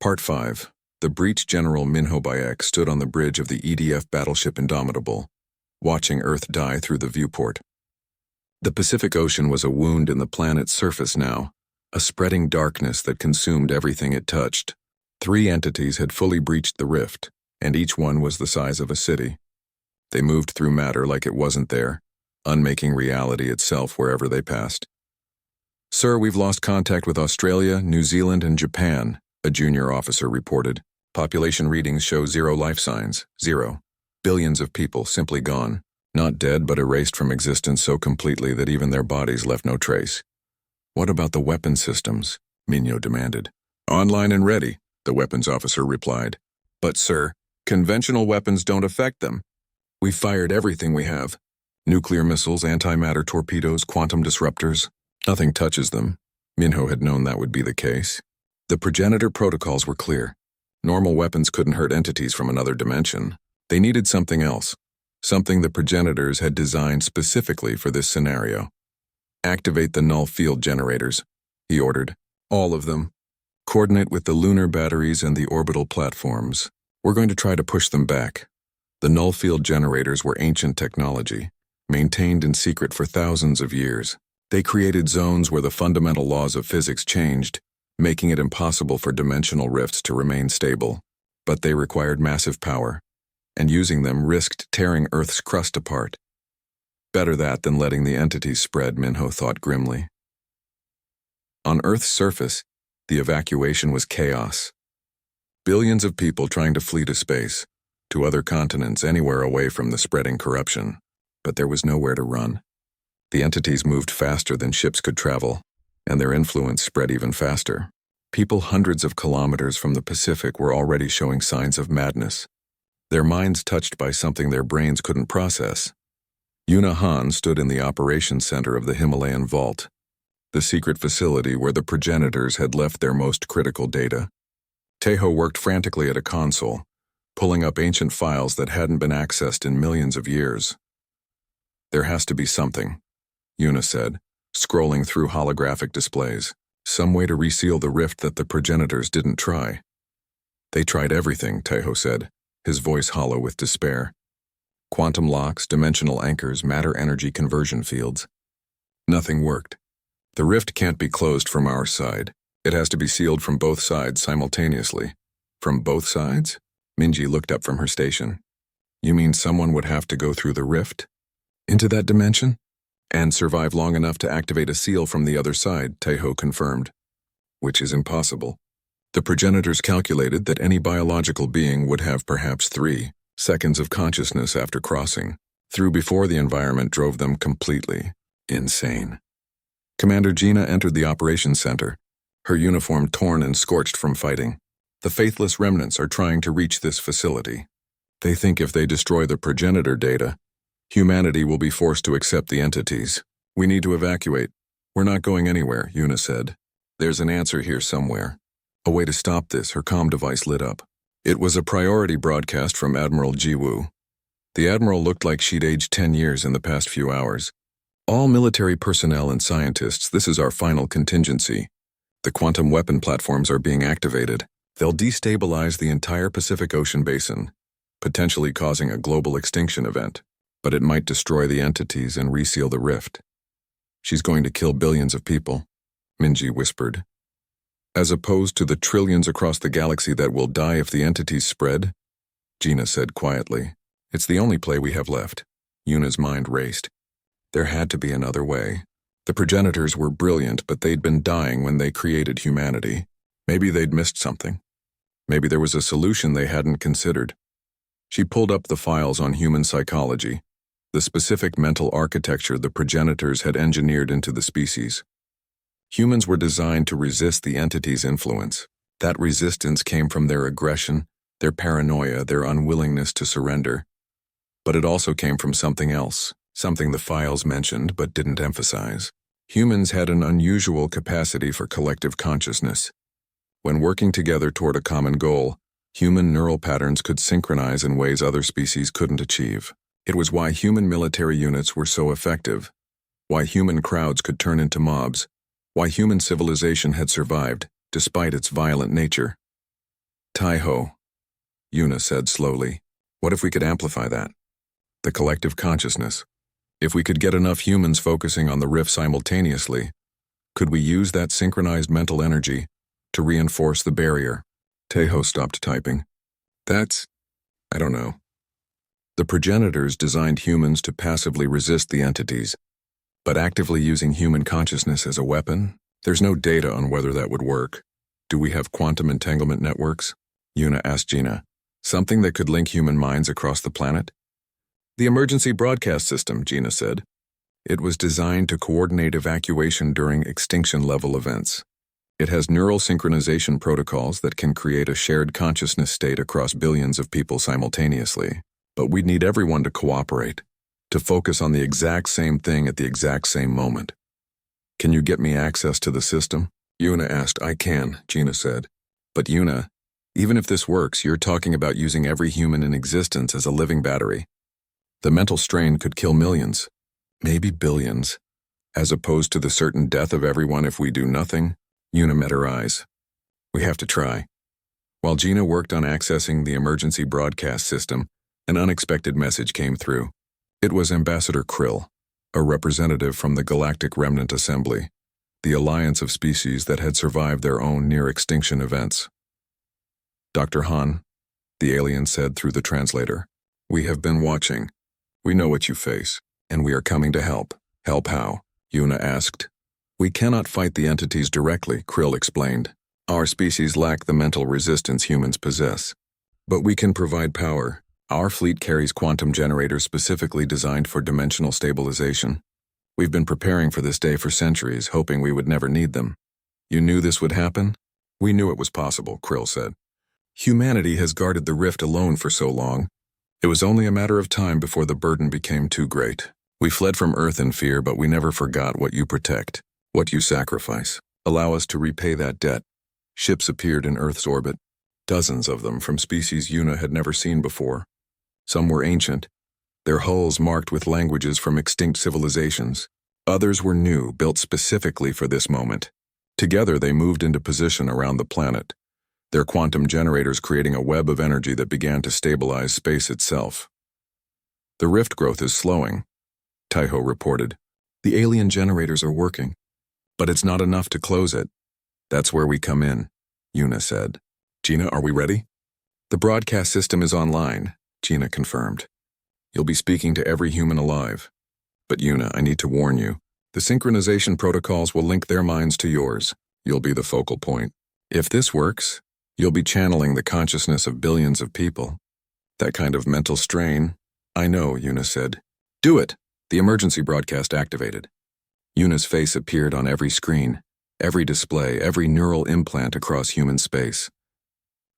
Part 5. The breached General Minho Bayek stood on the bridge of the EDF battleship Indomitable, watching Earth die through the viewport. The Pacific Ocean was a wound in the planet's surface now, a spreading darkness that consumed everything it touched. 3 entities had fully breached the rift, and each one was the size of a city. They moved through matter like it wasn't there, unmaking reality itself wherever they passed. "Sir, we've lost contact with Australia, New Zealand, and Japan," a junior officer reported. "Population readings show 0 life signs, 0. Billions of people simply gone, not dead but erased from existence so completely that even their bodies left no trace." "What about the weapon systems?" Minho demanded. "Online and ready," the weapons officer replied. "But sir, conventional weapons don't affect them. We've fired everything we have. Nuclear missiles, antimatter torpedoes, quantum disruptors. Nothing touches them." Minho had known that would be the case. The progenitor protocols were clear. Normal weapons couldn't hurt entities from another dimension. They needed something else, something the progenitors had designed specifically for this scenario. "Activate the null field generators," he ordered. "All of them. Coordinate with the lunar batteries and the orbital platforms. We're going to try to push them back." The null field generators were ancient technology, maintained in secret for thousands of years. They created zones where the fundamental laws of physics changed, making it impossible for dimensional rifts to remain stable. But they required massive power, and using them risked tearing Earth's crust apart. Better that than letting the entities spread, Minho thought grimly. On Earth's surface, the evacuation was chaos. Billions of people trying to flee to space, to other continents, anywhere away from the spreading corruption. But there was nowhere to run. The entities moved faster than ships could travel, and their influence spread even faster. People hundreds of kilometers from the Pacific were already showing signs of madness, their minds touched by something their brains couldn't process. Yuna Han stood in the operations center of the Himalayan Vault, the secret facility where the progenitors had left their most critical data. Tejo worked frantically at a console, pulling up ancient files that hadn't been accessed in millions of years. "There has to be something," Yuna said, scrolling through holographic displays. "Some way to reseal the rift that the progenitors didn't try." "They tried everything," Tejo said, his voice hollow with despair. "Quantum locks, dimensional anchors, matter-energy conversion fields. Nothing worked. The rift can't be closed from our side. It has to be sealed from both sides simultaneously." "From both sides?" Minji looked up from her station. "You mean someone would have to go through the rift? Into that dimension? And survive long enough to activate a seal from the other side," Tejo confirmed. "Which is impossible. The progenitors calculated that any biological being would have perhaps 3 seconds of consciousness after crossing, through before the environment drove them completely insane." Commander Gina entered the operations center, her uniform torn and scorched from fighting. "The faithless remnants are trying to reach this facility. They think if they destroy the progenitor data, humanity will be forced to accept the entities. We need to evacuate." "We're not going anywhere," Yuna said. "There's an answer here somewhere." A way to stop this, her comm device lit up. It was a priority broadcast from Admiral Jiwoo. The Admiral looked like she'd aged 10 years in the past few hours. "All military personnel and scientists, this is our final contingency. The quantum weapon platforms are being activated. They'll destabilize the entire Pacific Ocean basin, potentially causing a global extinction event. But it might destroy the entities and reseal the rift. She's going to kill billions of people," Minji whispered. "As opposed to the trillions across the galaxy that will die if the entities spread," Gina said quietly. "It's the only play we have left." Yuna's mind raced. There had to be another way. The progenitors were brilliant, but they'd been dying when they created humanity. Maybe they'd missed something. Maybe there was a solution they hadn't considered. She pulled up the files on human psychology, the specific mental architecture the progenitors had engineered into the species. Humans were designed to resist the entity's influence. That resistance came from their aggression, their paranoia, their unwillingness to surrender. But it also came from something else, something the files mentioned but didn't emphasize. Humans had an unusual capacity for collective consciousness. When working together toward a common goal, human neural patterns could synchronize in ways other species couldn't achieve. It was why human military units were so effective, why human crowds could turn into mobs, why human civilization had survived, despite its violent nature. Taiho, Yuna said slowly. What if we could amplify that? The collective consciousness. If we could get enough humans focusing on the rift simultaneously, could we use that synchronized mental energy to reinforce the barrier? Taiho stopped typing. I don't know. The progenitors designed humans to passively resist the entities, but actively using human consciousness as a weapon? There's no data on whether that would work. Do we have quantum entanglement networks? Yuna asked Gina. Something that could link human minds across the planet? The emergency broadcast system, Gina said. It was designed to coordinate evacuation during extinction-level events. It has neural synchronization protocols that can create a shared consciousness state across billions of people simultaneously. But we'd need everyone to cooperate, to focus on the exact same thing at the exact same moment. Can you get me access to the system? Yuna asked. I can, Gina said. But Yuna, even if this works, you're talking about using every human in existence as a living battery. The mental strain could kill millions, maybe billions, as opposed to the certain death of everyone if we do nothing. Yuna met her eyes. We have to try. While Gina worked on accessing the emergency broadcast system, an unexpected message came through. It was Ambassador Krill, a representative from the Galactic Remnant Assembly, the alliance of species that had survived their own near-extinction events. Dr. Han, the alien said through the translator, we have been watching. We know what you face, and we are coming to help. Help how? Yuna asked. We cannot fight the entities directly, Krill explained. Our species lack the mental resistance humans possess. But we can provide power. Our fleet carries quantum generators specifically designed for dimensional stabilization. We've been preparing for this day for centuries, hoping we would never need them. You knew this would happen? We knew it was possible, Krill said. Humanity has guarded the rift alone for so long. It was only a matter of time before the burden became too great. We fled from Earth in fear, but we never forgot what you protect, what you sacrifice. Allow us to repay that debt. Ships appeared in Earth's orbit, dozens of them from species Yuna had never seen before. Some were ancient, their hulls marked with languages from extinct civilizations. Others were new, built specifically for this moment. Together they moved into position around the planet, their quantum generators creating a web of energy that began to stabilize space itself. The rift growth is slowing, Taiho reported. The alien generators are working, but it's not enough to close it. That's where we come in, Yuna said. Gina, are we ready? The broadcast system is online, Gina confirmed. You'll be speaking to every human alive. But Yuna, I need to warn you. The synchronization protocols will link their minds to yours. You'll be the focal point. If this works, you'll be channeling the consciousness of billions of people. That kind of mental strain. I know, Yuna said. Do it! The emergency broadcast activated. Yuna's face appeared on every screen, every display, every neural implant across human space.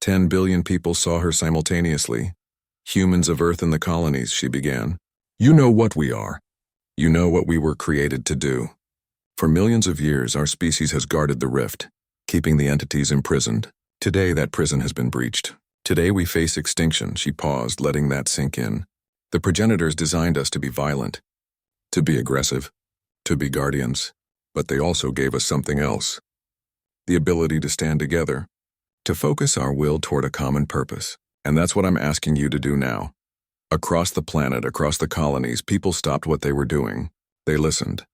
10 billion people saw her simultaneously. Humans of Earth and the colonies, she began. You know what we are. You know what we were created to do. For millions of years, our species has guarded the rift, keeping the entities imprisoned. Today, that prison has been breached. Today, we face extinction. She paused, letting that sink in. The progenitors designed us to be violent, to be aggressive, to be guardians. But they also gave us something else. The ability to stand together, to focus our will toward a common purpose. And that's what I'm asking you to do now. Across the planet, across the colonies, people stopped what they were doing. They listened.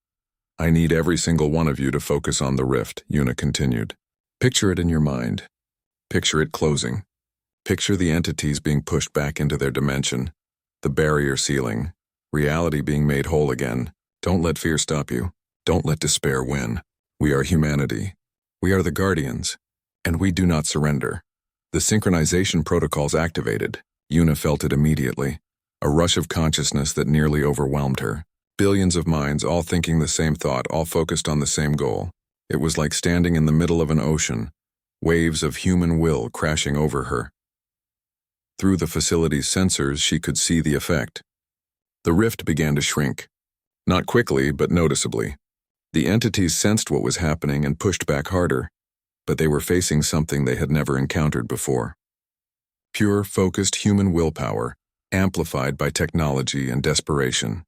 I need every single one of you to focus on the rift, Yuna continued. Picture it in your mind. Picture it closing. Picture the entities being pushed back into their dimension, the barrier sealing, reality being made whole again. Don't let fear stop you. Don't let despair win. We are humanity. We are the guardians, and we do not surrender. The synchronization protocols activated. Yuna felt it immediately, a rush of consciousness that nearly overwhelmed her. Billions of minds, all thinking the same thought, all focused on the same goal. It was like standing in the middle of an ocean, waves of human will crashing over her. Through the facility's sensors, she could see the effect. The rift began to shrink. Not quickly, but noticeably. The entities sensed what was happening and pushed back harder, but they were facing something they had never encountered before. Pure, focused human willpower, amplified by technology and desperation.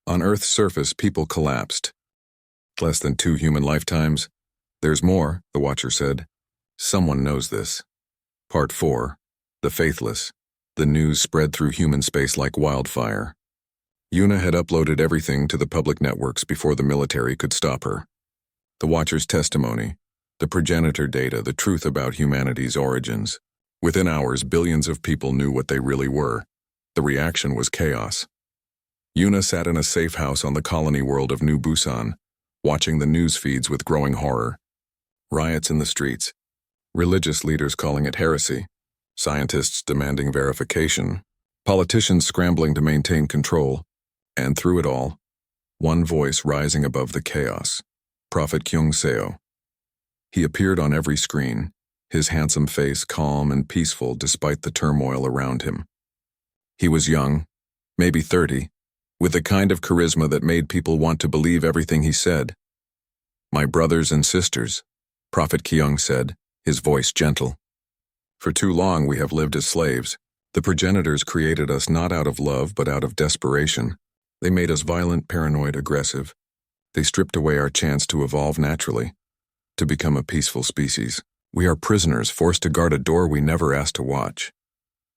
On Earth's surface, people collapsed. Less than 2 human lifetimes. There's more, the Watcher said. Someone knows this. Part 4. The Faithless. The news spread through human space like wildfire. Yuna had uploaded everything to the public networks before the military could stop her. The Watcher's testimony, the progenitor data, the truth about humanity's origins. Within hours, billions of people knew what they really were. The reaction was chaos. Yuna sat in a safe house on the colony world of New Busan, watching the news feeds with growing horror. Riots in the streets, religious leaders calling it heresy, scientists demanding verification, politicians scrambling to maintain control, and through it all, one voice rising above the chaos, Prophet Kyung Seo. He appeared on every screen, his handsome face calm and peaceful despite the turmoil around him. He was young, maybe 30, with the kind of charisma that made people want to believe everything he said. "My brothers and sisters," Prophet Kyung said, his voice gentle. "For too long we have lived as slaves. The progenitors created us not out of love but out of desperation. They made us violent, paranoid, aggressive. They stripped away our chance to evolve naturally, to become a peaceful species. We are prisoners forced to guard a door we never asked to watch."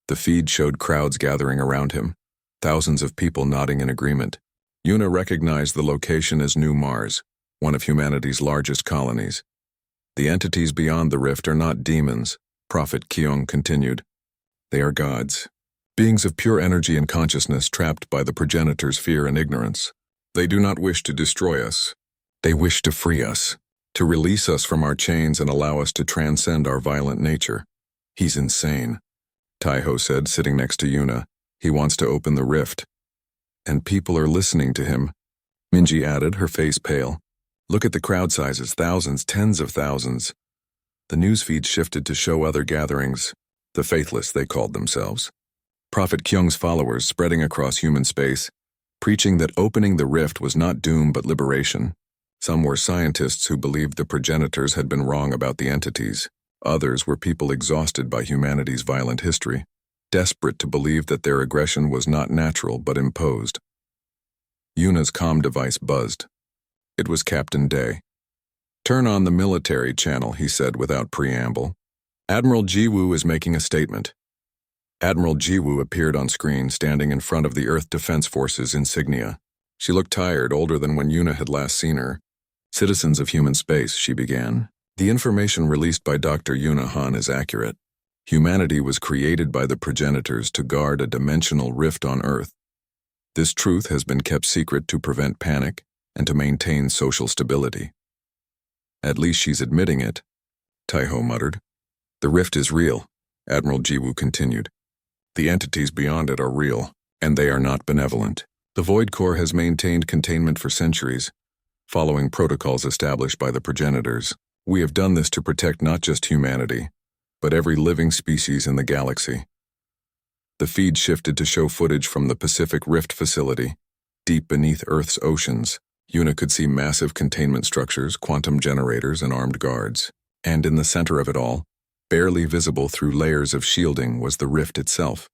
The feed showed crowds gathering around him, thousands of people nodding in agreement. Yuna recognized the location as New Mars, one of humanity's largest colonies. "The entities beyond the rift are not demons," Prophet Kyung continued. "They are gods, beings of pure energy and consciousness trapped by the progenitors' fear and ignorance. They do not wish to destroy us. They wish to free us, to release us from our chains and allow us to transcend our violent nature." "He's insane," Taiho said, sitting next to Yuna. "He wants to open the rift." "And people are listening to him," Minji added, her face pale. "Look at the crowd sizes, thousands, tens of thousands." The newsfeed shifted to show other gatherings, the faithless they called themselves. Prophet Kyung's followers spreading across human space, preaching that opening the rift was not doom but liberation. Some were scientists who believed the progenitors had been wrong about the entities. Others were people exhausted by humanity's violent history, desperate to believe that their aggression was not natural but imposed. Yuna's comm device buzzed. It was Captain Day. "Turn on the military channel," he said without preamble. "Admiral Jiwoo is making a statement." Admiral Jiwoo appeared on screen, standing in front of the Earth Defense Force's insignia. She looked tired, older than when Yuna had last seen her. "Citizens of human space," she began. "The information released by Dr. Yuna Han is accurate. Humanity was created by the progenitors to guard a dimensional rift on Earth. This truth has been kept secret to prevent panic and to maintain social stability." "At least she's admitting it," Taiho muttered. "The rift is real," Admiral Jiwoo continued. "The entities beyond it are real, and they are not benevolent. The Void Core has maintained containment for centuries, following protocols established by the progenitors. We have done this to protect not just humanity, but every living species in the galaxy." The feed shifted to show footage from the Pacific Rift facility, deep beneath Earth's oceans. Yuna could see massive containment structures, quantum generators, and armed guards. And in the center of it all, barely visible through layers of shielding, was the rift itself.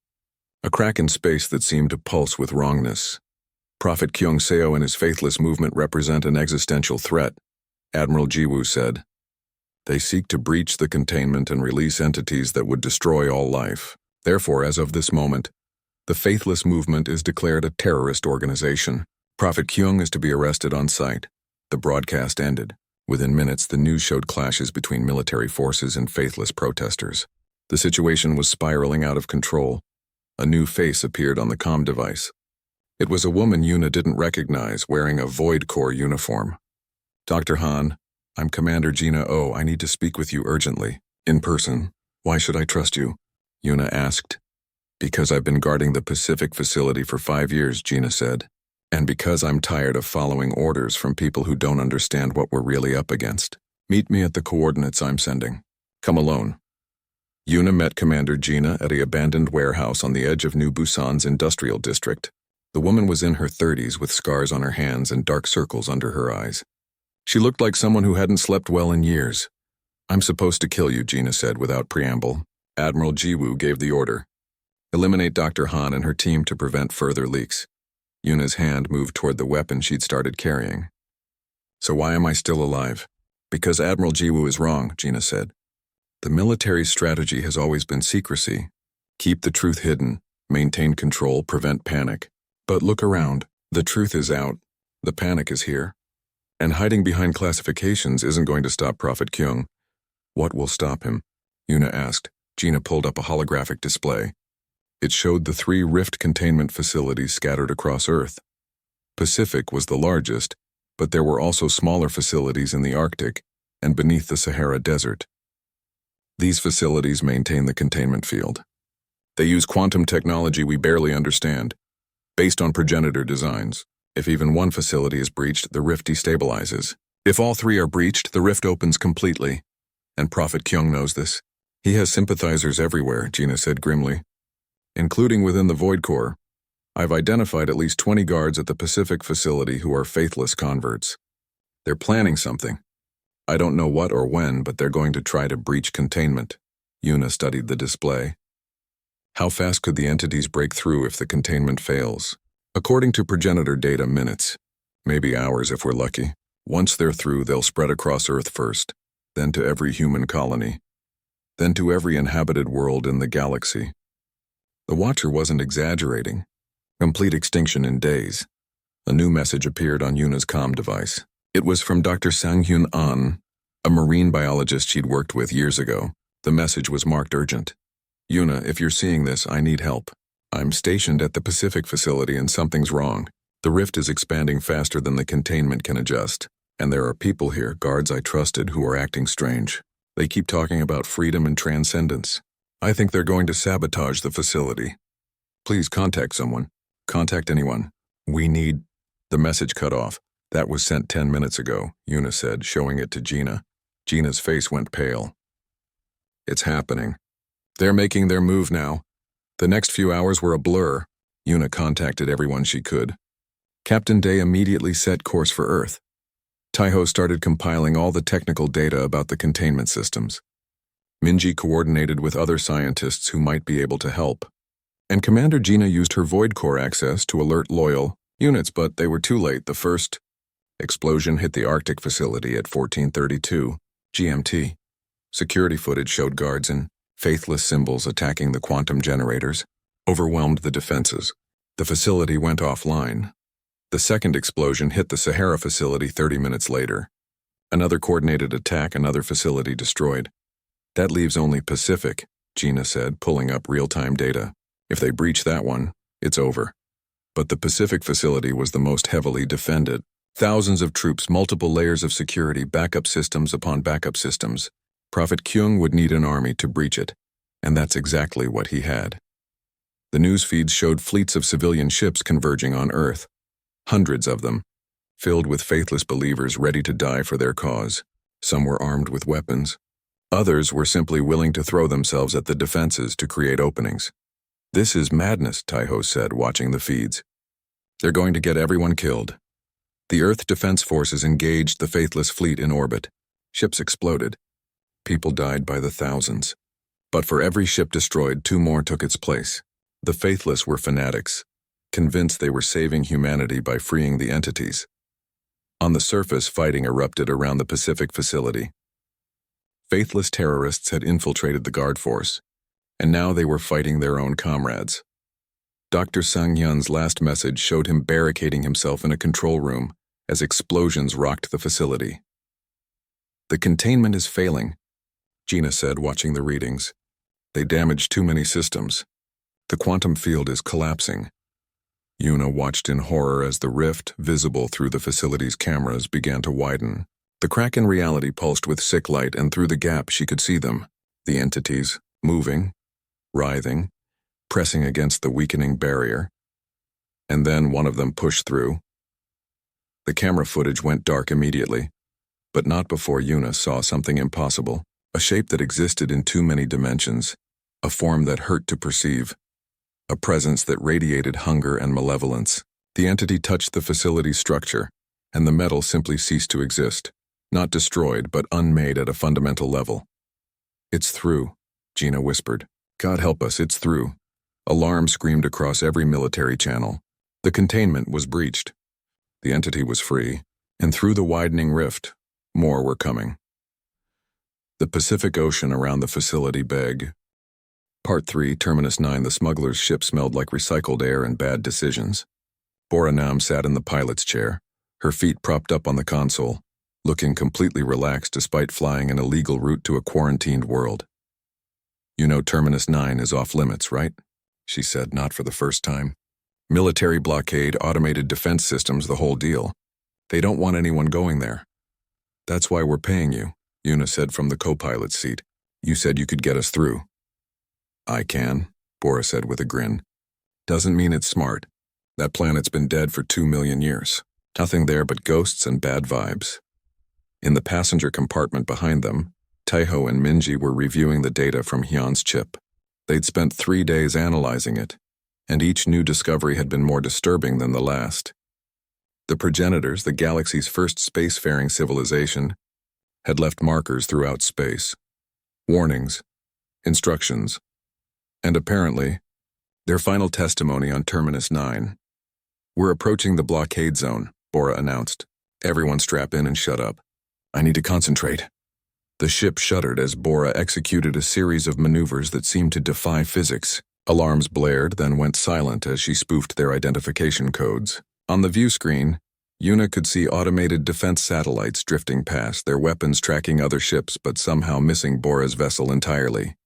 A crack in space that seemed to pulse with wrongness. "Prophet Kyung Seo and his faithless movement represent an existential threat," Admiral Jiwoo said. "They seek to breach the containment and release entities that would destroy all life. Therefore, as of this moment, the faithless movement is declared a terrorist organization. Prophet Kyung is to be arrested on sight." The broadcast ended. Within minutes, the news showed clashes between military forces and faithless protesters. The situation was spiraling out of control. A new face appeared on the comm device. It was a woman Yuna didn't recognize, wearing a Void Core uniform. "Dr. Han, I'm Commander Gina Oh. I need to speak with you urgently. In person." "Why should I trust you?" Yuna asked. "Because I've been guarding the Pacific facility for 5 years," Gina said. "And because I'm tired of following orders from people who don't understand what we're really up against. Meet me at the coordinates I'm sending. Come alone." Yuna met Commander Gina at an abandoned warehouse on the edge of New Busan's industrial district. The woman was in her 30s with scars on her hands and dark circles under her eyes. She looked like someone who hadn't slept well in years. "I'm supposed to kill you," Gina said without preamble. Admiral Jiwoo gave the order. "Eliminate Dr. Han and her team to prevent further leaks." Yuna's hand moved toward the weapon she'd started carrying. "So why am I still alive?" "Because Admiral Jiwoo is wrong," Gina said. The military strategy has always been secrecy. Keep the truth hidden, maintain control, prevent panic. But look around. The truth is out. The panic is here. And hiding behind classifications isn't going to stop Prophet Kyung. What will stop him? Yuna asked. Gina pulled up a holographic display. It showed the 3 rift containment facilities scattered across Earth. Pacific was the largest, but there were also smaller facilities in the Arctic and beneath the Sahara Desert. These facilities maintain the containment field. They use quantum technology we barely understand, based on progenitor designs. If even one facility is breached, the rift destabilizes. If all 3 are breached, the rift opens completely. And Prophet Kyung knows this. He has sympathizers everywhere, Gina said grimly, including within the Void Core. I've identified at least 20 guards at the Pacific facility who are faithless converts. They're planning something. I don't know what or when, but they're going to try to breach containment. Yuna studied the display. How fast could the entities break through if the containment fails? According to progenitor data, minutes. Maybe hours if we're lucky. Once they're through, they'll spread across Earth first, then to every human colony, then to every inhabited world in the galaxy. The Watcher wasn't exaggerating. Complete extinction in days. A new message appeared on Yuna's comm device. It was from Dr. Sang-Hyun An, a marine biologist she'd worked with years ago. The message was marked urgent. Yuna, if you're seeing this, I need help. I'm stationed at the Pacific facility and something's wrong. The rift is expanding faster than the containment can adjust. And there are people here, guards I trusted, who are acting strange. They keep talking about freedom and transcendence. I think they're going to sabotage the facility. Please contact someone. Contact anyone. We need... The message cut off. That was sent 10 minutes ago, Yuna said, showing it to Gina. Gina's face went pale. It's happening. They're making their move now. The next few hours were a blur. Yuna contacted everyone she could. Captain Day immediately set course for Earth. Taiho started compiling all the technical data about the containment systems. Minji coordinated with other scientists who might be able to help. And Commander Gina used her Void Core access to alert loyal units, but they were too late. The first explosion hit the Arctic facility at 14:32 GMT. Security footage showed guards in faithless symbols attacking the quantum generators, overwhelmed the defenses. The facility went offline. The second explosion hit the Sahara facility 30 minutes later. Another coordinated attack, another facility destroyed. That leaves only Pacific, Gina said, pulling up real-time data. If they breach that one, it's over. But the Pacific facility was the most heavily defended. Thousands of troops, multiple layers of security, backup systems upon backup systems. Prophet Kyung would need an army to breach it, and that's exactly what he had. The news feeds showed fleets of civilian ships converging on Earth. Hundreds of them, filled with faithless believers ready to die for their cause. Some were armed with weapons. Others were simply willing to throw themselves at the defenses to create openings. This is madness, Taiho said, watching the feeds. They're going to get everyone killed. The Earth Defense Forces engaged the faithless fleet in orbit. Ships exploded. People died by the thousands. But for every ship destroyed, 2 more took its place. The faithless were fanatics, convinced they were saving humanity by freeing the entities. On the surface, fighting erupted around the Pacific facility. Faithless terrorists had infiltrated the guard force, and now they were fighting their own comrades. Dr. Sang-Hyun's last message showed him barricading himself in a control room as explosions rocked the facility. The containment is failing, Gina said, watching the readings. They damaged too many systems. The quantum field is collapsing. Yuna watched in horror as the rift, visible through the facility's cameras, began to widen. The crack in reality pulsed with sick light, and through the gap she could see them, the entities, moving, writhing, pressing against the weakening barrier. And then one of them pushed through. The camera footage went dark immediately, but not before Yuna saw something impossible, a shape that existed in too many dimensions, a form that hurt to perceive, a presence that radiated hunger and malevolence. The entity touched the facility's structure, and the metal simply ceased to exist, not destroyed, but unmade at a fundamental level. It's through, Gina whispered. God help us, it's through. Alarm screamed across every military channel. The containment was breached. The entity was free, and through the widening rift, more were coming. The Pacific Ocean around the facility beg. Part 3, Terminus 9. The smuggler's ship smelled like recycled air and bad decisions. Bora Nam sat in the pilot's chair, her feet propped up on the console, looking completely relaxed despite flying an illegal route to a quarantined world. "You know Terminus 9 is off limits, right?" she said, not for the first time. "Military blockade, automated defense systems, the whole deal. They don't want anyone going there." "That's why we're paying you," Yuna said from the co-pilot's seat. "You said you could get us through." "I can," Bora said with a grin. "Doesn't mean it's smart. That planet's been dead for 2 million years. Nothing there but ghosts and bad vibes." In the passenger compartment behind them, Taiho and Minji were reviewing the data from Hyun's chip. They'd spent 3 days analyzing it, and each new discovery had been more disturbing than the last. The progenitors, the galaxy's first spacefaring civilization, had left markers throughout space. Warnings, instructions, and apparently, their final testimony on Terminus 9. "We're approaching the blockade zone," Bora announced. "Everyone strap in and shut up. I need to concentrate." The ship shuddered as Bora executed a series of maneuvers that seemed to defy physics. Alarms blared, then went silent as she spoofed their identification codes. On the view screen, Yuna could see automated defense satellites drifting past, their weapons tracking other ships but somehow missing Bora's vessel entirely.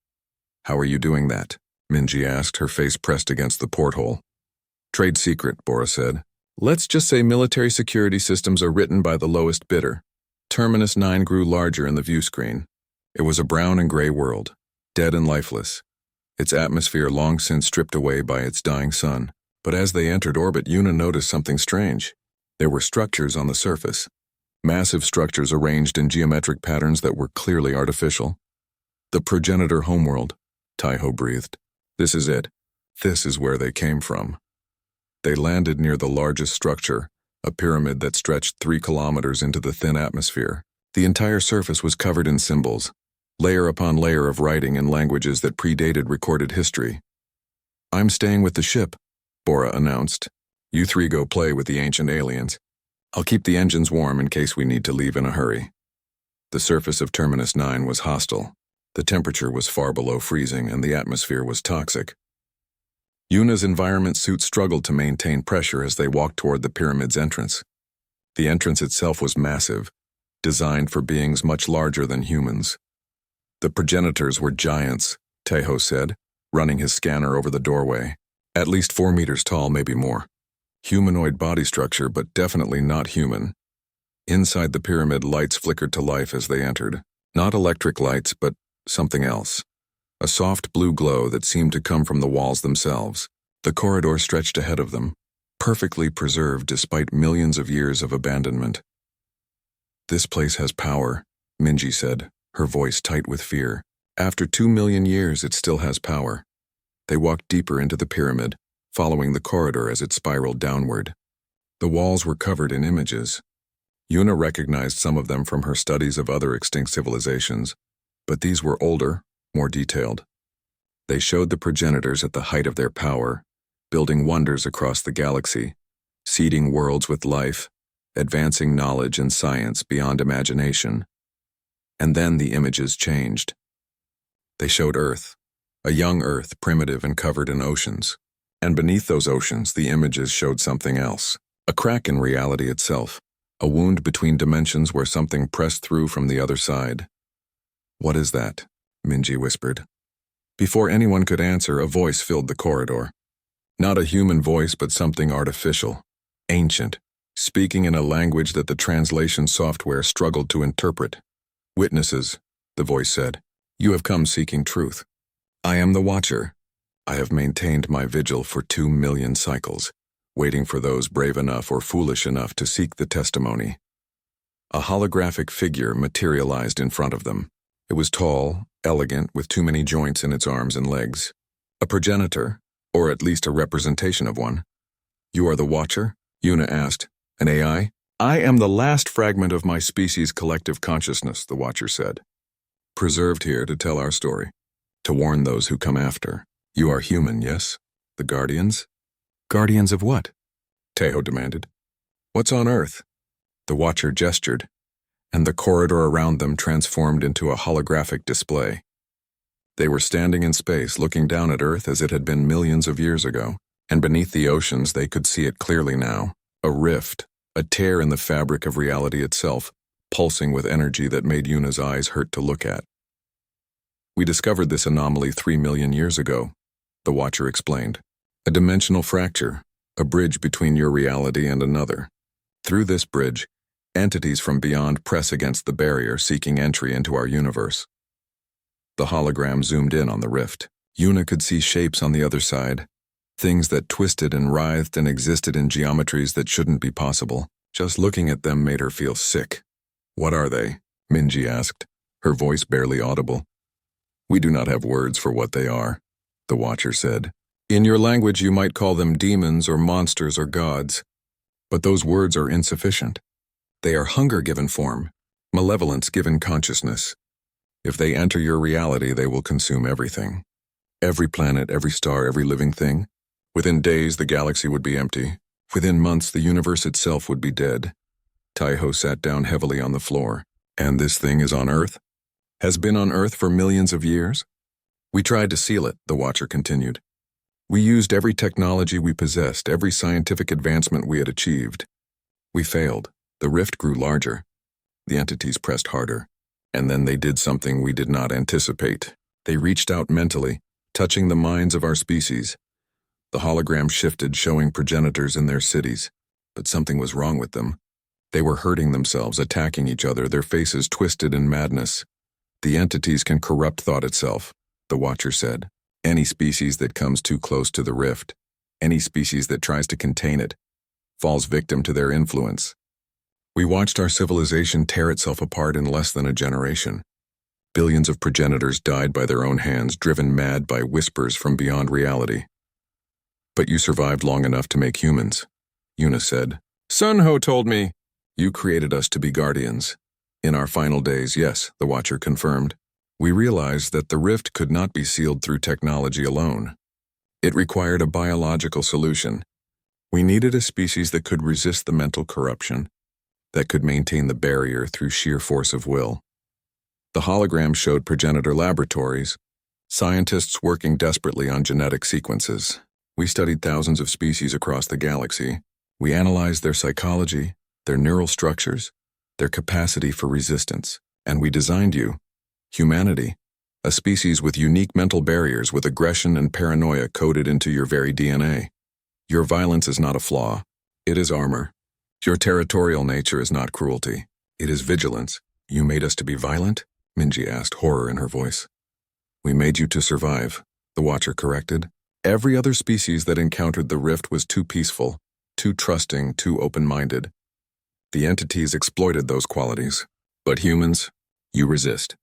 "How are you doing that?" Minji asked, her face pressed against the porthole. "Trade secret," Bora said. "Let's just say military security systems are written by the lowest bidder." Terminus 9 grew larger in the view screen. It was a brown and gray world, dead and lifeless, its atmosphere long since stripped away by its dying sun. But as they entered orbit, Yuna noticed something strange. There were structures on the surface, massive structures arranged in geometric patterns that were clearly artificial. "The progenitor homeworld," Taiho breathed. "This is it. This is where they came from." They landed near the largest structure, a pyramid that stretched 3 kilometers into the thin atmosphere. The entire surface was covered in symbols, layer upon layer of writing in languages that predated recorded history. "I'm staying with the ship," Bora announced. "You 3 go play with the ancient aliens. I'll keep the engines warm in case we need to leave in a hurry." The surface of Terminus 9 was hostile. The temperature was far below freezing and the atmosphere was toxic. Yuna's environment suit struggled to maintain pressure as they walked toward the pyramid's entrance. The entrance itself was massive, designed for beings much larger than humans. "The progenitors were giants," Taiho said, running his scanner over the doorway. "At least 4 meters tall, maybe more. Humanoid body structure, but definitely not human." Inside the pyramid, lights flickered to life as they entered. Not electric lights, but something else. A soft blue glow that seemed to come from the walls themselves. The corridor stretched ahead of them, perfectly preserved despite millions of years of abandonment. "This place has power," Minji said, her voice tight with fear. "After 2 million years, it still has power." They walked deeper into the pyramid, following the corridor as it spiraled downward. The walls were covered in images. Yuna recognized some of them from her studies of other extinct civilizations, but these were older, more detailed. They showed the progenitors at the height of their power, building wonders across the galaxy, seeding worlds with life, advancing knowledge and science beyond imagination. And then the images changed. They showed Earth, a young Earth, primitive and covered in oceans. And beneath those oceans, the images showed something else. A crack in reality itself, a wound between dimensions where something pressed through from the other side. "What is that?" Minji whispered. Before anyone could answer, a voice filled the corridor. Not a human voice, but something artificial, ancient, speaking in a language that the translation software struggled to interpret. "Witnesses," the voice said, "you have come seeking truth. I am the Watcher. I have maintained my vigil for 2 million cycles, waiting for those brave enough or foolish enough to seek the testimony." A holographic figure materialized in front of them. It was tall, elegant, with too many joints in its arms and legs. A progenitor, or at least a representation of one. "You are the Watcher?" Yuna asked. "An AI?" "I am the last fragment of my species' collective consciousness," the Watcher said. "Preserved here to tell our story, to warn those who come after. You are human, yes? The Guardians?" "Guardians of what?" Taiho demanded. "What's on Earth?" The Watcher gestured. and the corridor around them transformed into a holographic display. They were standing in space, looking down at Earth as it had been millions of years ago, and beneath the oceans they could see it clearly now, a rift, a tear in the fabric of reality itself, pulsing with energy that made Yuna's eyes hurt to look at. "We discovered this anomaly 3 million years ago," the Watcher explained. "A dimensional fracture, a bridge between your reality and another. Through this bridge, entities from beyond press against the barrier, seeking entry into our universe." The hologram zoomed in on the rift. Yuna could see shapes on the other side, things that twisted and writhed and existed in geometries that shouldn't be possible. Just looking at them made her feel sick. "What are they?" Minji asked, her voice barely audible. "We do not have words for what they are," the Watcher said. "In your language you might call them demons or monsters or gods. But those words are insufficient. They are hunger given form, malevolence given consciousness. If they enter your reality, they will consume everything. Every planet, every star, every living thing. Within days, the galaxy would be empty. Within months, the universe itself would be dead." Taiho sat down heavily on the floor. "And this thing is on Earth? Has been on Earth for millions of years?" "We tried to seal it," the Watcher continued. "We used every technology we possessed, every scientific advancement we had achieved. We failed. The rift grew larger. The entities pressed harder. And then they did something we did not anticipate. They reached out mentally, touching the minds of our species. The hologram shifted, showing progenitors in their cities. But something was wrong with them. They were hurting themselves, attacking each other, their faces twisted in madness. The entities can corrupt thought itself," the Watcher said. "Any species that comes too close to the rift, any species that tries to contain it, falls victim to their influence. We watched our civilization tear itself apart in less than a generation. Billions of progenitors died by their own hands, driven mad by whispers from beyond reality. But you survived long enough to make humans," Yuna said. "Sunho told me. You created us to be guardians. In our final days, yes," the Watcher confirmed. "We realized that the rift could not be sealed through technology alone. It required a biological solution. We needed a species that could resist the mental corruption, that could maintain the barrier through sheer force of will." The hologram showed progenitor laboratories, scientists working desperately on genetic sequences. "We studied thousands of species across the galaxy. We analyzed their psychology, their neural structures, their capacity for resistance. And we designed you, humanity, a species with unique mental barriers, with aggression and paranoia coded into your very DNA. Your violence is not a flaw. It is armor. Your territorial nature is not cruelty. It is vigilance." "You made us to be violent?" Minji asked, horror in her voice. "We made you to survive," the Watcher corrected. "Every other species that encountered the rift was too peaceful, too trusting, too open-minded. The entities exploited those qualities. But humans, you resist.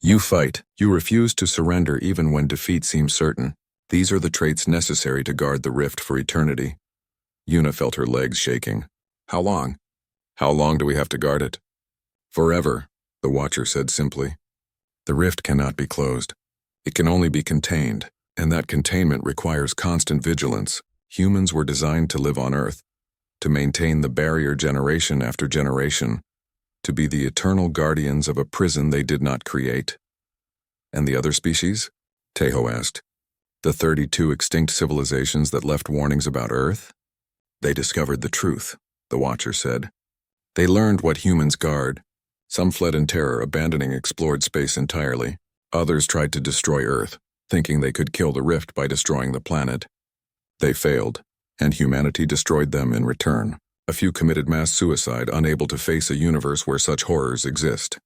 You fight. You refuse to surrender even when defeat seems certain. These are the traits necessary to guard the rift for eternity." Yuna felt her legs shaking. "How long? How long do we have to guard it?" "Forever," the Watcher said simply. "The rift cannot be closed. It can only be contained, and that containment requires constant vigilance. Humans were designed to live on Earth, to maintain the barrier generation after generation, to be the eternal guardians of a prison they did not create." "And the other species?" Taiho asked. "The 32 extinct civilizations that left warnings about Earth?" "They discovered the truth," the Watcher said. "They learned what humans guard. Some fled in terror, abandoning explored space entirely. Others tried to destroy Earth, thinking they could kill the rift by destroying the planet. They failed, and humanity destroyed them in return. A few committed mass suicide, unable to face a universe where such horrors exist."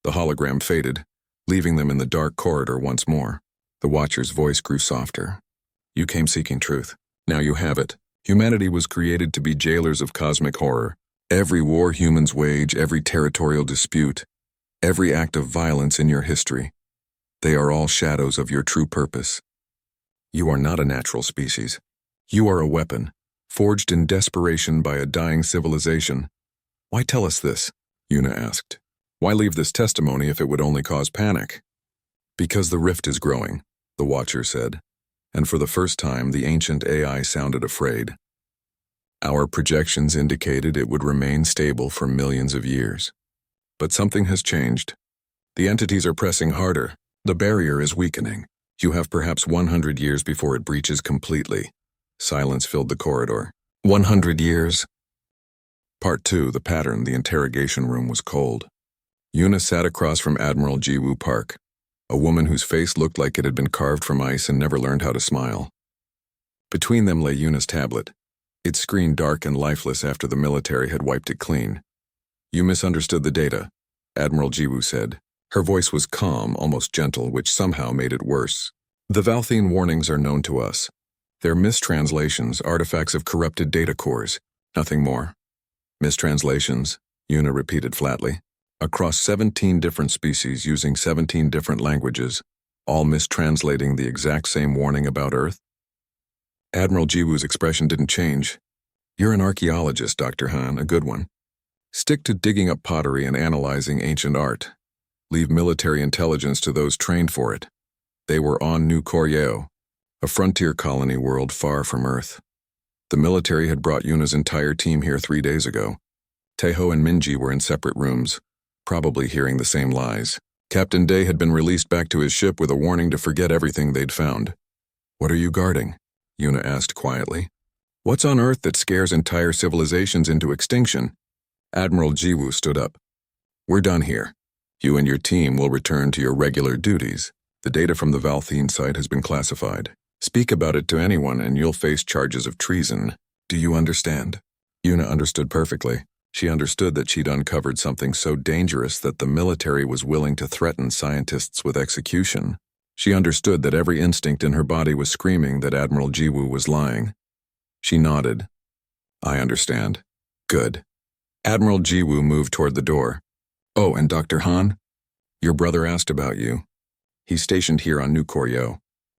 The hologram faded, leaving them in the dark corridor once more. The Watcher's voice grew softer. "You came seeking truth. Now you have it. Humanity was created to be jailers of cosmic horror. Every war humans wage, every territorial dispute, every act of violence in your history, they are all shadows of your true purpose. You are not a natural species. You are a weapon, forged in desperation by a dying civilization." "Why tell us this?" Yuna asked. "Why leave this testimony if it would only cause panic?" "Because the rift is growing," the Watcher said. And for the first time, the ancient AI sounded afraid. "Our projections indicated it would remain stable for millions of years. But something has changed. The entities are pressing harder. The barrier is weakening. You have perhaps 100 years before it breaches completely. Silence filled the corridor. 100 years? Part 2, the pattern. The interrogation room was cold. Yuna sat across from Admiral Jiwoo Park, a woman whose face looked like it had been carved from ice and never learned how to smile. Between them lay Yuna's tablet, its screen dark and lifeless after the military had wiped it clean. You misunderstood the data, Admiral Jiwoo said. Her voice was calm, almost gentle, which somehow made it worse. The Valthene warnings are known to us. They're mistranslations, artifacts of corrupted data cores. Nothing more. Mistranslations, Yuna repeated flatly. Across 17 different species using 17 different languages, all mistranslating the exact same warning about Earth? Admiral Jiwoo's expression didn't change. You're an archaeologist, Dr. Han, a good one. Stick to digging up pottery and analyzing ancient art. Leave military intelligence to those trained for it. They were on New Koryeo, a frontier colony world far from Earth. The military had brought Yuna's entire team here 3 days ago. Taeho and Minji were in separate rooms, probably hearing the same lies. Captain Day had been released back to his ship with a warning to forget everything they'd found. What are you guarding? Yuna asked quietly. What's on Earth that scares entire civilizations into extinction? Admiral Jiwoo stood up. We're done here. You and your team will return to your regular duties. The data from the Valthene site has been classified. Speak about it to anyone and you'll face charges of treason. Do you understand? Yuna understood perfectly. She understood that she'd uncovered something so dangerous that the military was willing to threaten scientists with execution. She understood that every instinct in her body was screaming that Admiral Jiwoo was lying. She nodded. I understand. Good. Admiral Jiwoo moved toward the door. Oh, and Dr. Han? Your brother asked about you. He's stationed here on New Koryeo.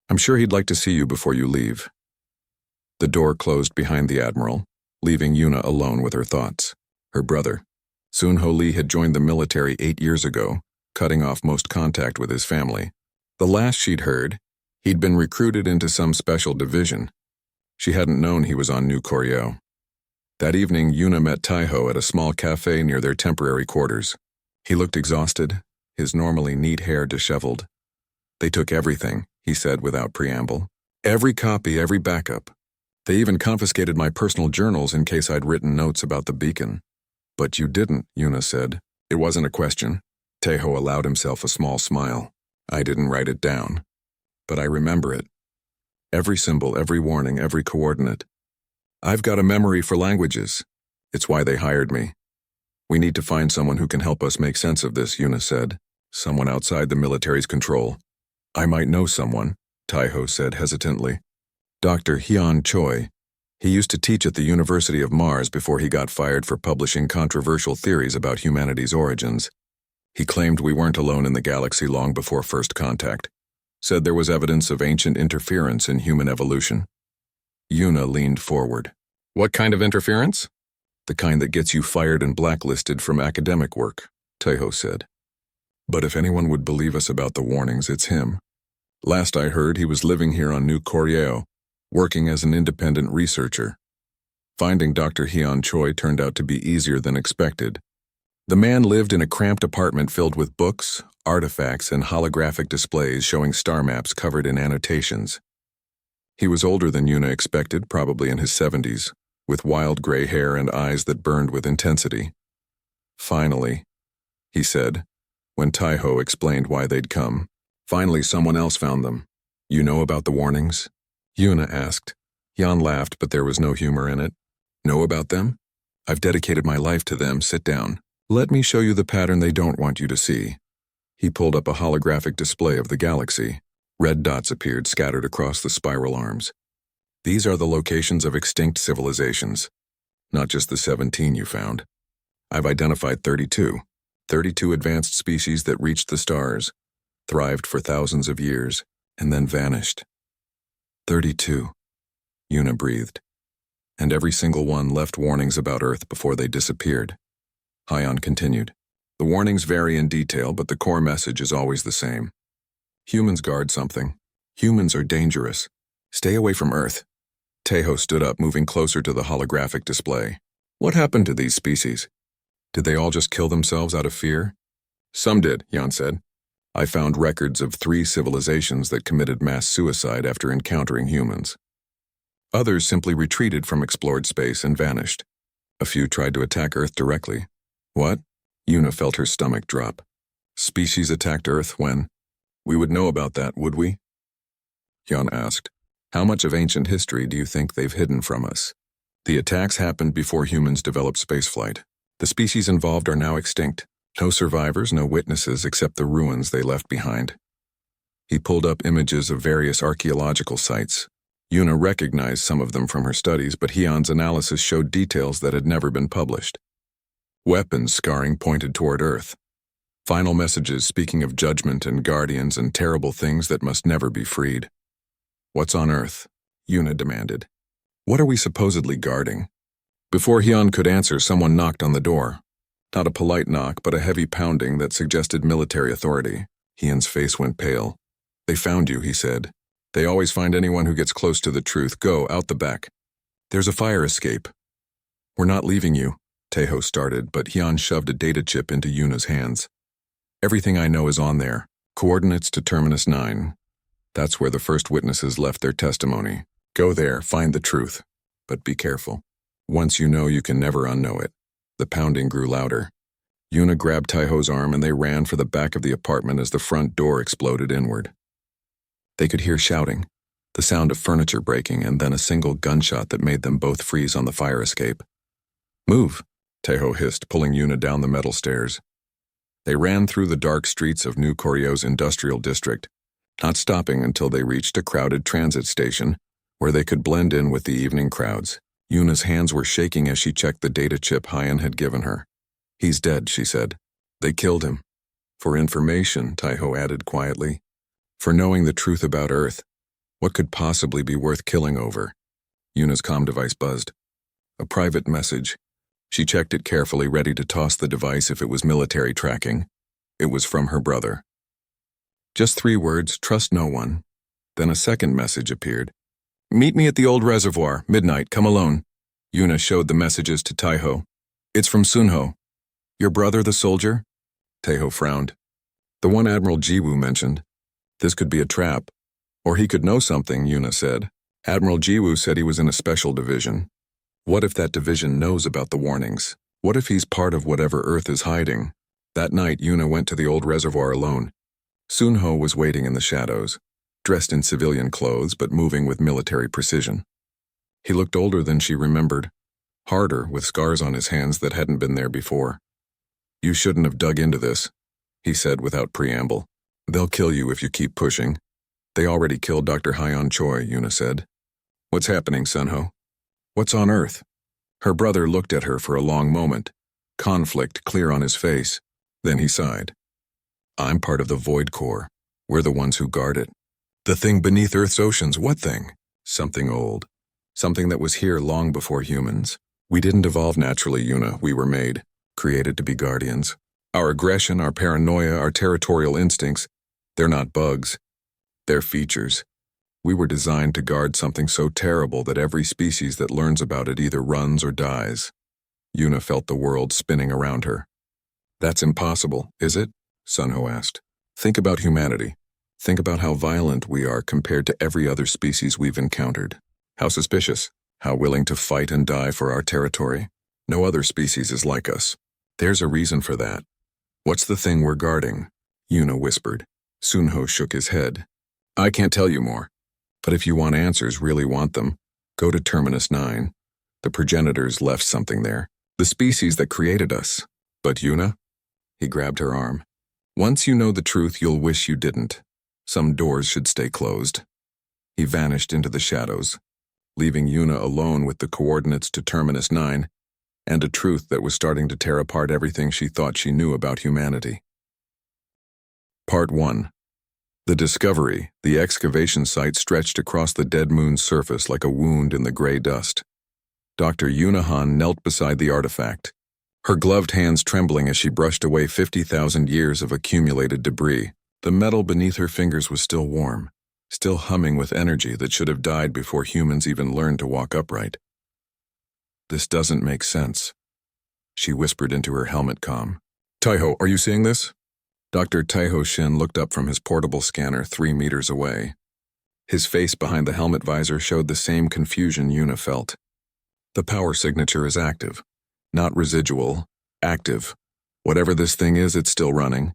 I'm sure he'd like to see you before you leave. The door closed behind the Admiral, leaving Yuna alone with her thoughts. Her brother. Sun-Ho Lee had joined the military 8 years ago, cutting off most contact with his family. The last she'd heard, he'd been recruited into some special division. She hadn't known he was on New Koryeo. That evening, Yuna met Taeho at a small cafe near their temporary quarters. He looked exhausted, his normally neat hair disheveled. They took everything, he said without preamble. Every copy, every backup. They even confiscated my personal journals in case I'd written notes about the beacon. But you didn't, Yuna said. It wasn't a question. Taeho allowed himself a small smile. I didn't write it down. But I remember it. Every symbol, every warning, every coordinate. I've got a memory for languages. It's why they hired me. We need to find someone who can help us make sense of this, Yuna said. Someone outside the military's control. I might know someone, Taeho said hesitantly. Dr. Hyun Choi. He used to teach at the University of Mars before he got fired for publishing controversial theories about humanity's origins. He claimed we weren't alone in the galaxy long before first contact. Said there was evidence of ancient interference in human evolution. Yuna leaned forward. What kind of interference? The kind that gets you fired and blacklisted from academic work, Taeho said. But if anyone would believe us about the warnings, it's him. Last I heard, he was living here on New Koryeo, working as an independent researcher. Finding Dr. Hyun Choi turned out to be easier than expected. The man lived in a cramped apartment filled with books, artifacts, and holographic displays showing star maps covered in annotations. He was older than Yuna expected, probably in his 70s, with wild gray hair and eyes that burned with intensity. Finally, he said, when Taeho explained why they'd come. Finally, someone else found them. You know about the warnings? Yuna asked. Jan laughed, but there was no humor in it. Know about them? I've dedicated my life to them. Sit down. Let me show you the pattern they don't want you to see. He pulled up a holographic display of the galaxy. Red dots appeared scattered across the spiral arms. These are the locations of extinct civilizations, not just the 17 you found. I've identified 32 advanced species that reached the stars, thrived for thousands of years, and then vanished. 32, Yuna breathed. And every single one left warnings about Earth before they disappeared. Hyun continued. The warnings vary in detail, but the core message is always the same. Humans guard something. Humans are dangerous. Stay away from Earth. Taeho stood up, moving closer to the holographic display. What happened to these species? Did they all just kill themselves out of fear? Some did, Jan said. I found records of 3 civilizations that committed mass suicide after encountering humans. Others simply retreated from explored space and vanished. A few tried to attack Earth directly. What? Una felt her stomach drop. Species attacked Earth when? We would know about that, would we? Jan asked. How much of ancient history do you think they've hidden from us? The attacks happened before humans developed spaceflight. The species involved are now extinct. No survivors, no witnesses except the ruins they left behind. He pulled up images of various archaeological sites. Una recognized some of them from her studies, but Hyun's analysis showed details that had never been published. Weapons scarring pointed toward Earth. Final messages speaking of judgment and guardians and terrible things that must never be freed. What's on Earth? Una demanded. What are we supposedly guarding? Before Hyun could answer, someone knocked on the door. Not a polite knock, but a heavy pounding that suggested military authority. Hyun's face went pale. They found you, he said. They always find anyone who gets close to the truth. Go, out the back. There's a fire escape. We're not leaving you, Taeho started, but Hyun shoved a data chip into Yuna's hands. Everything I know is on there. Coordinates to Terminus 9. That's where the first witnesses left their testimony. Go there, find the truth. But be careful. Once you know, you can never unknow it. The pounding grew louder. Una grabbed Taeho's arm and they ran for the back of the apartment as the front door exploded inward. They could hear shouting, the sound of furniture breaking, and then a single gunshot that made them both freeze on the fire escape. Move, Taeho hissed, pulling Una down the metal stairs. They ran through the dark streets of New Koryo's industrial district, not stopping until they reached a crowded transit station where they could blend in with the evening crowds. Una's hands were shaking as she checked the data chip Hyun had given her. He's dead, she said. They killed him. For information, Taeho added quietly. For knowing the truth about Earth. What could possibly be worth killing over? Una's comm device buzzed. A private message. She checked it carefully, ready to toss the device if it was military tracking. It was from her brother. Just 3 words, trust no one. Then a second message appeared. Meet me at the old reservoir, midnight, come alone. Una showed the messages to Taeho. It's from Sunho. Your brother, the soldier? Taeho frowned. The one Admiral Jiwoo mentioned. This could be a trap. Or he could know something, Una said. Admiral Jiwoo said he was in a special division. What if that division knows about the warnings? What if he's part of whatever Earth is hiding? That night, Una went to the old reservoir alone. Sunho was waiting in the shadows, dressed in civilian clothes but moving with military precision. He looked older than she remembered, harder, with scars on his hands that hadn't been there before. You shouldn't have dug into this, he said without preamble. They'll kill you if you keep pushing. They already killed Dr. Hyon Choi, Una said. What's happening, Sunho? What's on Earth? Her brother looked at her for a long moment, conflict clear on his face. Then he sighed. I'm part of the Void Core. We're the ones who guard it. The thing beneath Earth's oceans, what thing? Something old. Something that was here long before humans. We didn't evolve naturally, Una. We were made, created to be guardians. Our aggression, our paranoia, our territorial instincts, they're not bugs. They're features. We were designed to guard something so terrible that every species that learns about it either runs or dies. Una felt the world spinning around her. That's impossible, is it? Sunho asked. Think about humanity. Think about how violent we are compared to every other species we've encountered. How suspicious, how willing to fight and die for our territory. No other species is like us. There's a reason for that. What's the thing we're guarding? Una whispered. Sunho shook his head. I can't tell you more. But if you want answers, really want them, go to Terminus 9. The progenitors left something there. The species that created us. But Una? He grabbed her arm. Once you know the truth, you'll wish you didn't. Some doors should stay closed. He vanished into the shadows, leaving Una alone with the coordinates to Terminus 9 and a truth that was starting to tear apart everything she thought she knew about humanity. Part 1. The Discovery, the excavation site stretched across the dead moon's surface like a wound in the gray dust. Dr. Una Han knelt beside the artifact, her gloved hands trembling as she brushed away 50,000 years of accumulated debris. The metal beneath her fingers was still warm, still humming with energy that should have died before humans even learned to walk upright. This doesn't make sense. She whispered into her helmet comm. Taiho, are you seeing this? Dr. Taiho Shin looked up from his portable scanner 3 meters away. His face behind the helmet visor showed the same confusion Yuna felt. The power signature is active. Not residual, active. Whatever this thing is, it's still running.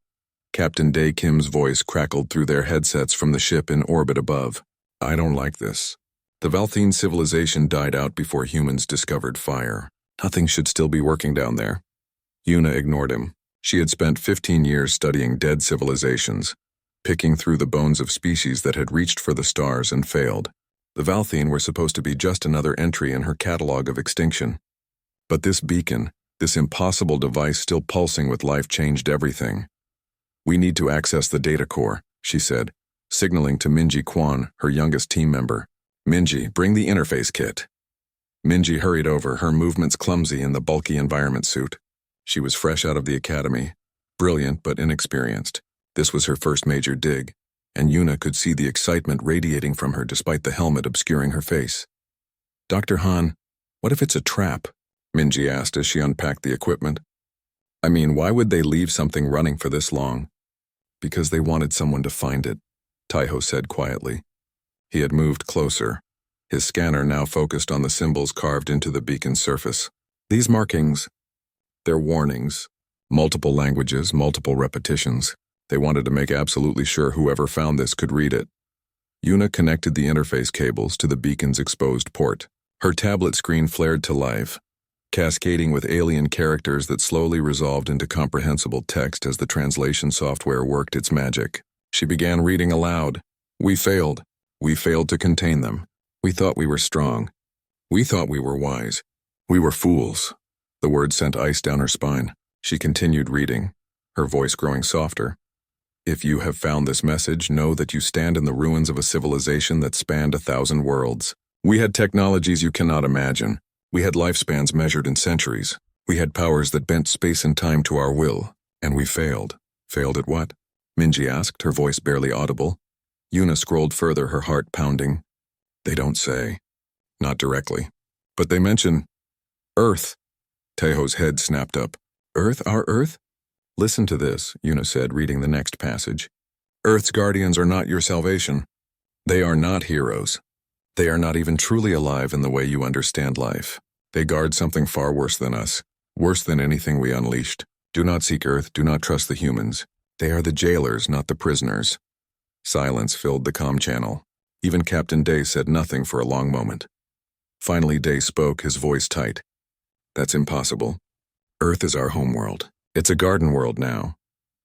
Captain Dae Kim's voice crackled through their headsets from the ship in orbit above. I don't like this. The Valthene civilization died out before humans discovered fire. Nothing should still be working down there. Yuna ignored him. She had spent 15 years studying dead civilizations, picking through the bones of species that had reached for the stars and failed. The Valthene were supposed to be just another entry in her catalog of extinction. But this beacon, this impossible device still pulsing with life, changed everything. We need to access the data core, she said, signaling to Minji Quan, her youngest team member. Minji, bring the interface kit. Minji hurried over, her movements clumsy in the bulky environment suit. She was fresh out of the academy, brilliant but inexperienced. This was her first major dig, and Yuna could see the excitement radiating from her despite the helmet obscuring her face. Dr. Han, what if it's a trap? Minji asked as she unpacked the equipment. I mean, why would they leave something running for this long? Because they wanted someone to find it, Taiho said quietly. He had moved closer, his scanner now focused on the symbols carved into the beacon's surface. These markings, they're warnings. Multiple languages, multiple repetitions. They wanted to make absolutely sure whoever found this could read it. Yuna connected the interface cables to the beacon's exposed port. Her tablet screen flared to life, cascading with alien characters that slowly resolved into comprehensible text as the translation software worked its magic. She began reading aloud. We failed. We failed to contain them. We thought we were strong. We thought we were wise. We were fools. The words sent ice down her spine. She continued reading, her voice growing softer. If you have found this message, know that you stand in the ruins of a civilization that spanned 1,000 worlds. We had technologies you cannot imagine. We had lifespans measured in centuries. We had powers that bent space and time to our will. And we failed. Failed at what? Minji asked, her voice barely audible. Yuna scrolled further, her heart pounding. They don't say. Not directly. But they mention Earth. Taiho's head snapped up. Earth? Our Earth? Listen to this, Yuna said, reading the next passage. Earth's guardians are not your salvation. They are not heroes. They are not even truly alive in the way you understand life. They guard something far worse than us, worse than anything we unleashed. Do not seek Earth, do not trust the humans. They are the jailers, not the prisoners. Silence filled the comm channel. Even Captain Dae said nothing for a long moment. Finally, Dae spoke, his voice tight. That's impossible. Earth is our homeworld. It's a garden world now.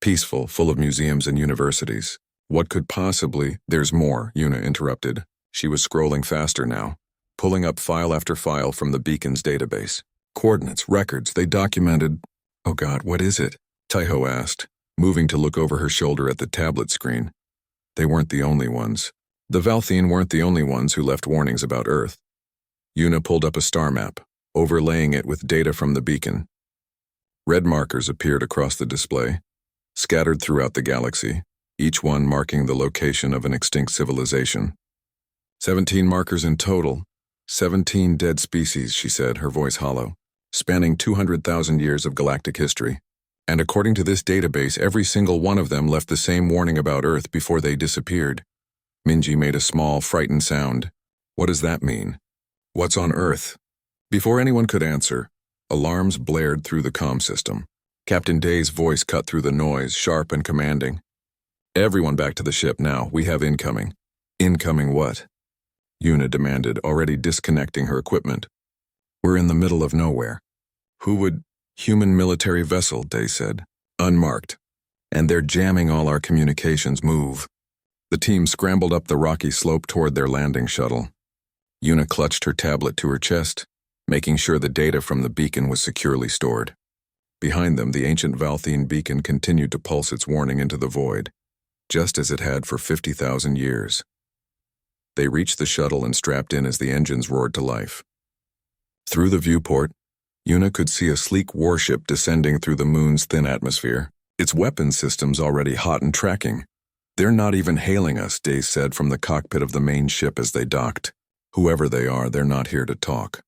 Peaceful, full of museums and universities. What could possibly— There's more, Yuna interrupted. She was scrolling faster now, pulling up file after file from the beacon's database. Coordinates, records, they documented— Oh God, what is it? Taiho asked, moving to look over her shoulder at the tablet screen. They weren't the only ones. The Valthene weren't the only ones who left warnings about Earth. Yuna pulled up a star map, overlaying it with data from the beacon. Red markers appeared across the display, scattered throughout the galaxy, each one marking the location of an extinct civilization. 17 markers in total, 17 dead species, she said, her voice hollow, spanning 200,000 years of galactic history. And according to this database, every single one of them left the same warning about Earth before they disappeared. Minji made a small, frightened sound. What does that mean? What's on Earth? Before anyone could answer, alarms blared through the comm system. Captain Dae's voice cut through the noise, sharp and commanding. Everyone back to the ship now. We have incoming. Incoming what? Yuna demanded, already disconnecting her equipment. We're in the middle of nowhere. Who would— Human military vessel, Dae said. Unmarked. And they're jamming all our communications. Move. The team scrambled up the rocky slope toward their landing shuttle. Yuna clutched her tablet to her chest, making sure the data from the beacon was securely stored. Behind them, the ancient Valthene beacon continued to pulse its warning into the void, just as it had for 50,000 years. They reached the shuttle and strapped in as the engines roared to life. Through the viewport, Yuna could see a sleek warship descending through the moon's thin atmosphere, its weapon systems already hot and tracking. They're not even hailing us, Dae said from the cockpit of the main ship as they docked. Whoever they are, they're not here to talk.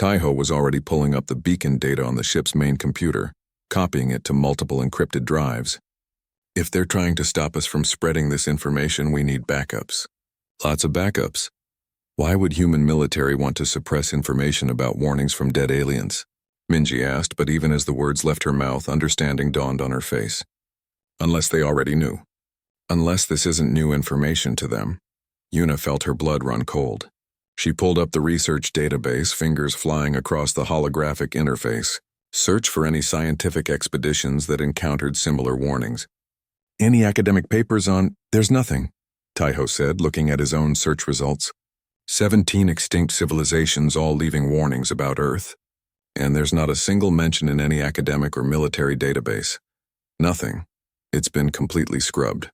Taiho was already pulling up the beacon data on the ship's main computer, copying it to multiple encrypted drives. If they're trying to stop us from spreading this information, we need backups. Lots of backups. Why would human military want to suppress information about warnings from dead aliens? Minji asked, but even as the words left her mouth, understanding dawned on her face. Unless they already knew. Unless this isn't new information to them. Yuna felt her blood run cold. She pulled up the research database, fingers flying across the holographic interface. Search for any scientific expeditions that encountered similar warnings. Any academic papers on... There's nothing, Taiho said, looking at his own search results. 17 extinct civilizations all leaving warnings about Earth. And there's not a single mention in any academic or military database. Nothing. It's been completely scrubbed.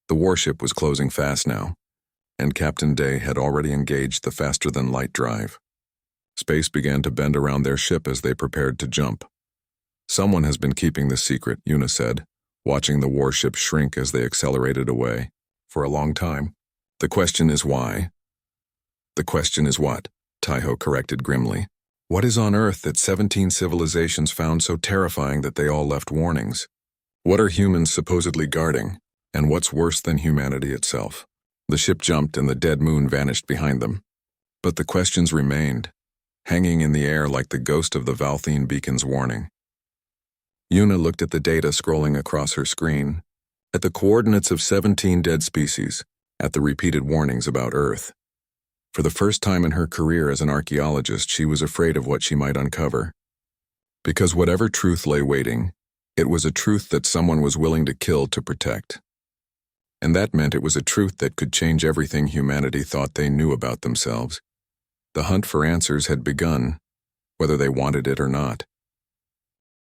The warship was closing fast now, and Captain Day had already engaged the faster-than-light drive. Space began to bend around their ship as they prepared to jump. Someone has been keeping this secret, Yuna said, watching the warship shrink as they accelerated away. For a long time. The question is why? The question is what? Taiho corrected grimly. What is on Earth that 17 civilizations found so terrifying that they all left warnings? What are humans supposedly guarding? And what's worse than humanity itself? The ship jumped and the dead moon vanished behind them. But the questions remained, hanging in the air like the ghost of the Valthene beacon's warning. Yuna looked at the data scrolling across her screen, at the coordinates of 17 dead species, at the repeated warnings about Earth. For the first time in her career as an archaeologist, she was afraid of what she might uncover. Because whatever truth lay waiting, it was a truth that someone was willing to kill to protect. And that meant it was a truth that could change everything humanity thought they knew about themselves. The hunt for answers had begun, whether they wanted it or not.